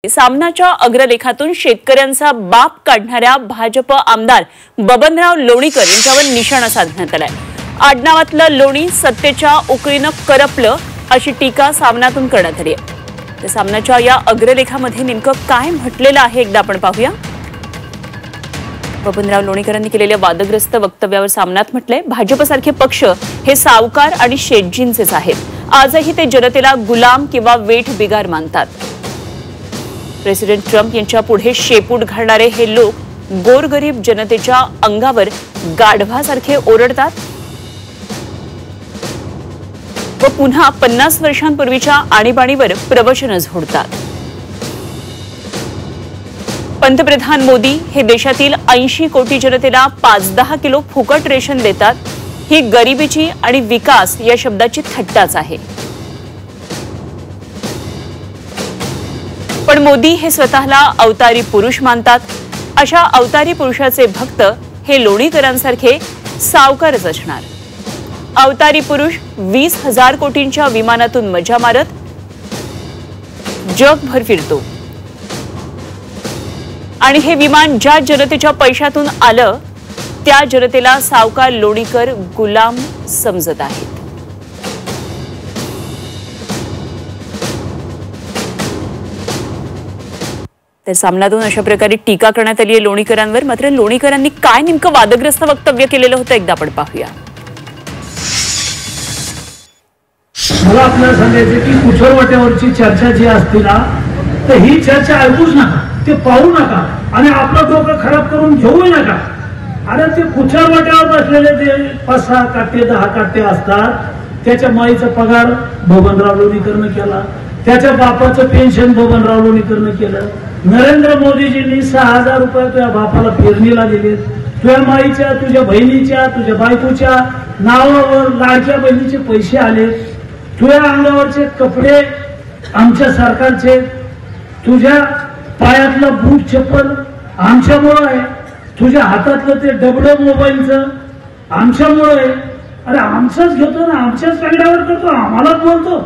सामनाच्या अग्रलेखातून शेतकऱ्यांचा बाप काढणाऱ्या भाजप आमदार बबनराव लोणीकर यांच्यावर निशाणा साधण्यात आलाय। आडनावातलं लोणी सत्तेच्या उकळीनं करपलं अशी टीका सामनातून करण्यात आली आहे। त्या सामनाच्या या अग्रलेखामध्ये नेमकं काय म्हटलेलं आहे एकदा आपण पाहूया। बबनराव लोणीकरांनी केलेल्या वादग्रस्त वक्तव्यावर सामनात म्हटलंय, भाजपसारखे पक्ष हे सावकार आणि शेटजींचेच आहेत। आजही ते जनतेला गुलाम किंवा वेठ बिगार मानतात। प्रेसिडेंट ट्रम्प यांच्या पुढे शेपूट घालणारे हे लोक गोरगरीब जनतेच्या अंगावर गाढवासारखे ओरडतात व पुन्हा 50 वर्षांपूर्वीच्या आणीबाणीवर प्रवचनं झोडतात। पंतप्रधान मोदी हे देशातील 80 कोटी जनतेला 5-10 किलो फुकट रेशन देतात। ही गरिबीची आणि विकास या शब्दाची थट्टाच आहे। पण मोदी हे स्वतःला अवतारी पुरुष मानतात। अशा अवतारी पुरुषाचे भक्त हे लोणीकरांसारखे सावकारच असणार। अवतारी पुरुष 20,000 कोटींच्या विमानातून मजा मारत जगभर फिरतो आणि हे विमान ज्या जनतेच्या पैशातून आलं त्या जनतेला सावकार लोणीकर गुलाम समजत आहेत। तर सामनातून अशा प्रकारे टीका करण्यात आली आहे लोणीकरांवर। मात्र लोणीकरांनी काय नेमकं वादग्रस्त वक्तव्य केलेलं होतं एकदा आपण पाहूया। मला आपल्याला सांगायचं की कुठरवाट्यावरची चर्चा जी असते ना, तर ही चर्चा ऐकूच नका, ते पाहू नका आणि आपलं डोकं खराब करून घेऊ नका। आणि ते कुठरवाट्यावर बसलेले जे 5-6 काटे 10 काटे असतात, त्याच्या माईचा पगार बबनराव लोणीकरनं केला, त्याच्या बापाचं पेन्शन बबनराव लोणीकरनं केलं। नरेंद्र मोदीजींनी 6,000 रुपये तुझ्या बापाला पेरणीला दिले। तुझ्या माईच्या, तुझ्या बहिणीच्या, तुझ्या बायकोच्या नावावर लाडक्या बहिणीचे पैसे आले। तुझ्या अंगावरचे कपडे आमच्या सरकारचे, तुझ्या पायातला बूट चप्पल आमच्यामुळं आहे, तुझ्या हातातलं ते डबडं मोबाईलचं आमच्यामुळं आहे। अरे आमचंच घेतो ना, आमच्याच पगड्यावर करतो, आम्हालाच बोलतो।